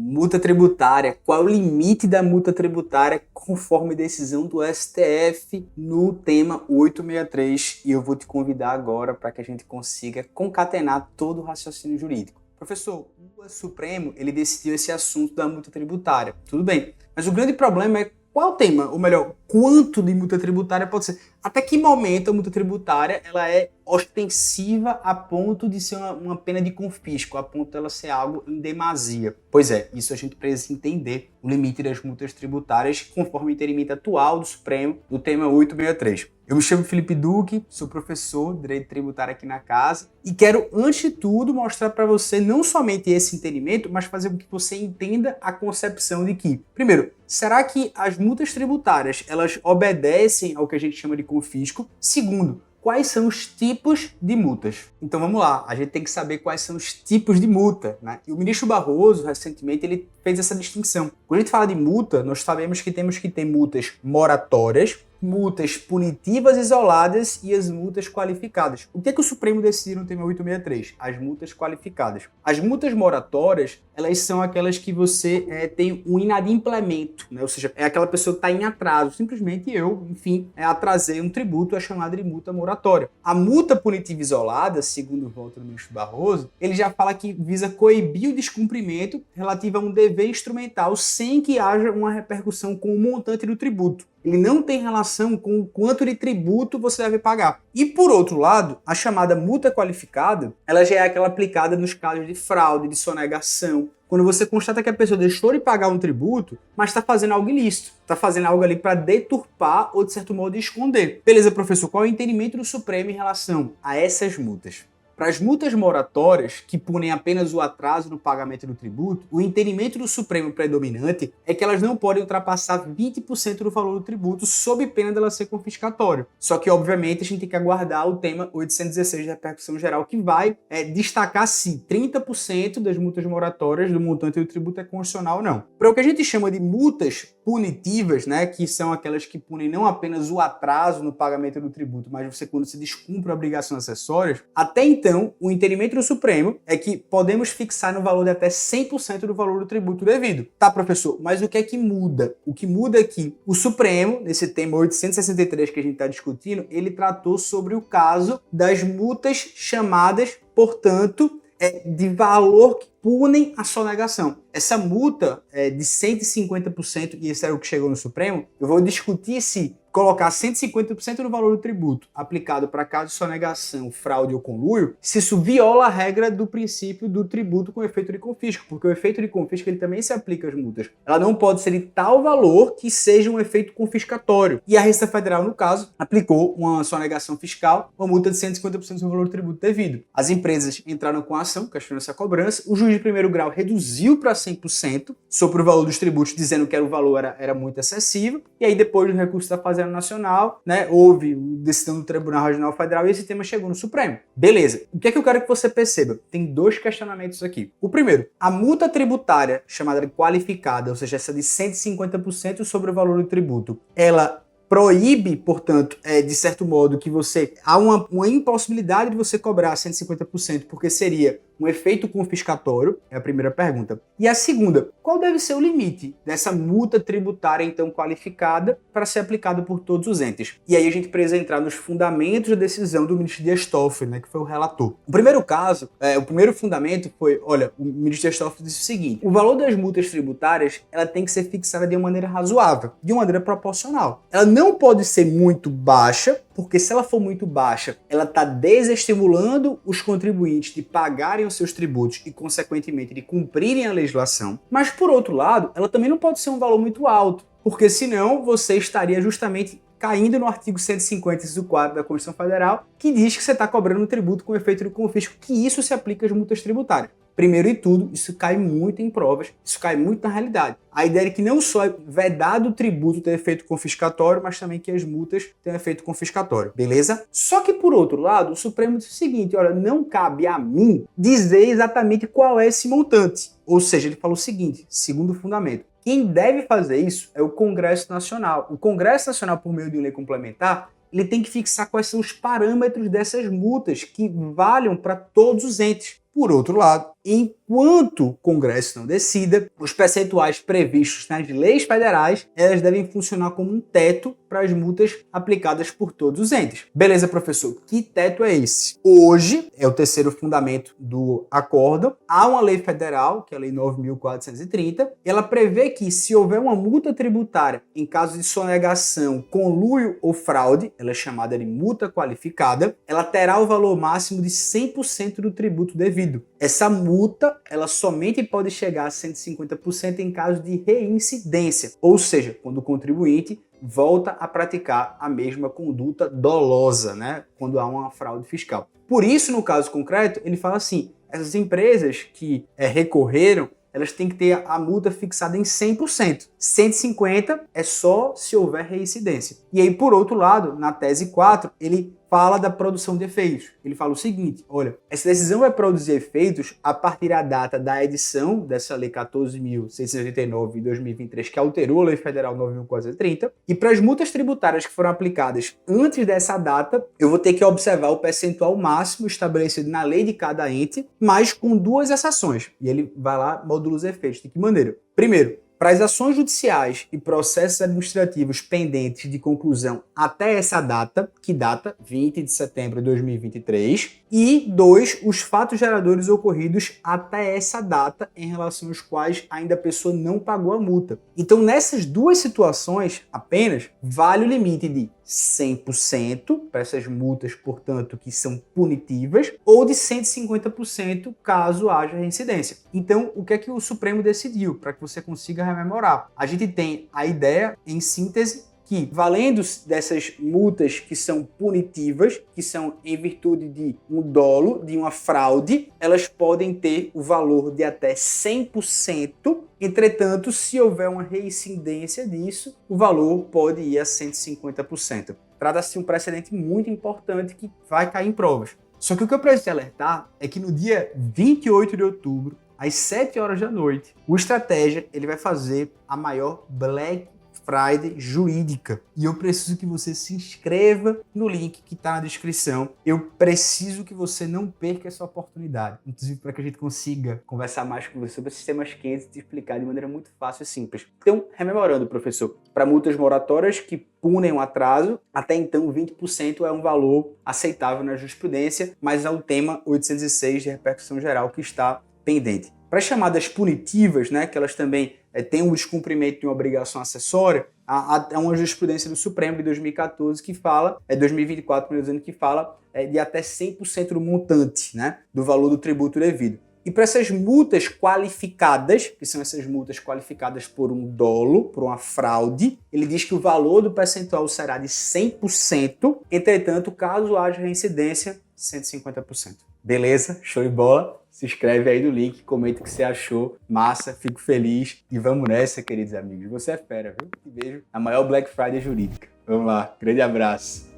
Multa tributária. Qual é o limite da multa tributária conforme decisão do STF no tema 863? E eu vou te convidar agora para que a gente consiga concatenar todo o raciocínio jurídico. Professor, o Supremo ele decidiu esse assunto da multa tributária. Tudo bem, mas o grande problema é qual tema, ou melhor, quanto de multa tributária pode ser? Até que momento a multa tributária ela é ostensiva a ponto de ser uma pena de confisco, a ponto de ela ser algo em demasia? Pois é, isso a gente precisa entender o limite das multas tributárias conforme o entendimento atual do Supremo do tema 863. Eu me chamo Felipe Duque, sou professor de Direito Tributário aqui na casa e quero, antes de tudo, mostrar para você não somente esse entendimento, mas fazer com que você entenda a concepção de que, primeiro, será que as multas tributárias elas obedecem ao que a gente chama de confisco? Segundo, quais são os tipos de multas? Então vamos lá, a gente tem que saber quais são os tipos de multa, né? E o ministro Barroso, recentemente, ele fez essa distinção. Quando a gente fala de multa, nós sabemos que temos que ter multas moratórias, multas punitivas isoladas e as multas qualificadas. O que é que o Supremo decidiu no tema 863? As multas qualificadas. As multas moratórias, elas são aquelas que você tem um inadimplemento, né? Ou seja, é aquela pessoa que está em atraso. Simplesmente eu, atrasei um tributo, é chamada de multa moratória. A multa punitiva isolada, segundo o voto do ministro Barroso, ele já fala que visa coibir o descumprimento relativo a um dever instrumental sem que haja uma repercussão com o montante do tributo. Ele não tem relação com o quanto de tributo você deve pagar. E, por outro lado, a chamada multa qualificada, ela já é aquela aplicada nos casos de fraude, de sonegação. Quando você constata que a pessoa deixou de pagar um tributo, mas está fazendo algo ilícito, está fazendo algo ali para deturpar ou, de certo modo, esconder. Beleza, professor, qual é o entendimento do Supremo em relação a essas multas? Para as multas moratórias, que punem apenas o atraso no pagamento do tributo, o entendimento do Supremo predominante é que elas não podem ultrapassar 20% do valor do tributo, sob pena dela ser confiscatório. Só que, obviamente, a gente tem que aguardar o tema 816 de repercussão geral, que vai destacar se 30% das multas moratórias do montante do tributo é constitucional ou não. Para o que a gente chama de multas punitivas, né, que são aquelas que punem não apenas o atraso no pagamento do tributo, mas você quando se descumpre obrigações acessórias, até então, o entendimento do Supremo é que podemos fixar no valor de até 100% do valor do tributo devido. Tá, professor, mas o que é que muda? O que muda é que o Supremo, nesse tema 863 que a gente está discutindo, ele tratou sobre o caso das multas chamadas, portanto, de valor que punem a sonegação. Essa multa de 150%, e esse era o que chegou no Supremo, eu vou discutir se colocar 150% do valor do tributo aplicado para caso de sonegação, fraude ou conluio, se isso viola a regra do princípio do tributo com efeito de confisco, porque o efeito de confisco ele também se aplica às multas. Ela não pode ser de tal valor que seja um efeito confiscatório. E a Receita Federal, no caso, aplicou uma sonegação fiscal, uma multa de 150% do valor do tributo devido. As empresas entraram com a ação, questionando essa cobrança, o juiz de primeiro grau reduziu para 100% sobre o valor dos tributos, dizendo que o valor era muito excessivo, e aí depois do recurso da Fazenda Nacional, né, houve decisão do Tribunal Regional Federal e esse tema chegou no Supremo. Beleza. O que é que eu quero que você perceba? Tem dois questionamentos aqui. O primeiro, a multa tributária, chamada de qualificada, ou seja, essa de 150% sobre o valor do tributo, ela proíbe, portanto, de certo modo, que há uma impossibilidade de você cobrar 150%, porque seria um efeito confiscatório? É a primeira pergunta. E a segunda, qual deve ser o limite dessa multa tributária, então, qualificada para ser aplicada por todos os entes? E aí a gente precisa entrar nos fundamentos da decisão do ministro Dias Toffoli, né, que foi o relator. O primeiro caso, o primeiro fundamento foi, olha, o ministro Dias Toffoli disse o seguinte: o valor das multas tributárias, ela tem que ser fixada de uma maneira razoável, de uma maneira proporcional. Ela não pode ser muito baixa, porque se ela for muito baixa, ela está desestimulando os contribuintes de pagarem os seus tributos e, consequentemente, de cumprirem a legislação. Mas, por outro lado, ela também não pode ser um valor muito alto, porque senão você estaria justamente caindo no artigo 150, inciso 4 da Constituição Federal, que diz que você está cobrando um tributo com efeito de confisco, que isso se aplica às multas tributárias. Primeiro de tudo, isso cai muito em provas, isso cai muito na realidade. A ideia é que não só é vedado o tributo ter efeito confiscatório, mas também que as multas tenham efeito confiscatório, beleza? Só que, por outro lado, o Supremo diz o seguinte: olha, não cabe a mim dizer exatamente qual é esse montante. Ou seja, ele falou o seguinte, segundo o fundamento: quem deve fazer isso é o Congresso Nacional. O Congresso Nacional, por meio de uma lei complementar, ele tem que fixar quais são os parâmetros dessas multas que valham para todos os entes. Por outro lado, enquanto o Congresso não decida, os percentuais previstos nas leis federais, elas devem funcionar como um teto para as multas aplicadas por todos os entes. Beleza, professor? Que teto é esse? Hoje, é o terceiro fundamento do acórdão, há uma lei federal, que é a Lei 9.430, e ela prevê que se houver uma multa tributária em caso de sonegação, conluio ou fraude, ela é chamada de multa qualificada, ela terá o valor máximo de 100% do tributo devido. Essa multa, ela somente pode chegar a 150% em caso de reincidência, ou seja, quando o contribuinte volta a praticar a mesma conduta dolosa, né? Quando há uma fraude fiscal. Por isso, no caso concreto, ele fala assim, essas empresas que recorreram, elas têm que ter a multa fixada em 100%. 150% é só se houver reincidência. E aí, por outro lado, na tese 4, ele fala da produção de efeitos. Ele fala o seguinte, olha, essa decisão vai produzir efeitos a partir da data da edição dessa Lei 14.689 de 2023, que alterou a Lei Federal 9.430, e para as multas tributárias que foram aplicadas antes dessa data, eu vou ter que observar o percentual máximo estabelecido na lei de cada ente, mas com duas exceções. E ele vai lá, modula os efeitos. De que maneira? Primeiro, para as ações judiciais e processos administrativos pendentes de conclusão até essa data, que data? 20 de setembro de 2023. E 2, os fatos geradores ocorridos até essa data em relação aos quais ainda a pessoa não pagou a multa. Então, nessas duas situações apenas, vale o limite de 100% para essas multas, portanto, que são punitivas, ou de 150% caso haja reincidência. Então, o que é que o Supremo decidiu? Para que você consiga rememorar. A gente tem a ideia, em síntese, que, valendo dessas multas que são punitivas, que são em virtude de um dolo, de uma fraude, elas podem ter o valor de até 100%. Entretanto, se houver uma reincidência disso, o valor pode ir a 150%. Trata-se de um precedente muito importante que vai cair em provas. Só que o que eu preciso alertar é que no dia 28 de outubro, às 7 horas da noite, o Estratégia ele vai fazer a maior Black Friday jurídica. E eu preciso que você se inscreva no link que está na descrição. Eu preciso que você não perca essa oportunidade. Inclusive para que a gente consiga conversar mais com você sobre sistemas quentes e te explicar de maneira muito fácil e simples. Então, rememorando, professor, para multas moratórias que punem um atraso, até então 20% é um valor aceitável na jurisprudência, mas é o tema 806 de repercussão geral que está pendente. Para as chamadas punitivas, né, que elas também têm um descumprimento de uma obrigação acessória, há uma jurisprudência do Supremo de 2014 que fala, 2024, melhor dizendo, que fala de até 100% do montante, né, do valor do tributo devido. E para essas multas qualificadas, que são essas multas qualificadas por um dolo, por uma fraude, ele diz que o valor do percentual será de 100%, entretanto, caso haja reincidência, 150%. Beleza? Show de bola? Se inscreve aí no link, comenta o que você achou. Massa, fico feliz. E vamos nessa, queridos amigos. Você é fera, viu? Te vejo na maior Black Friday jurídica. Vamos lá, grande abraço.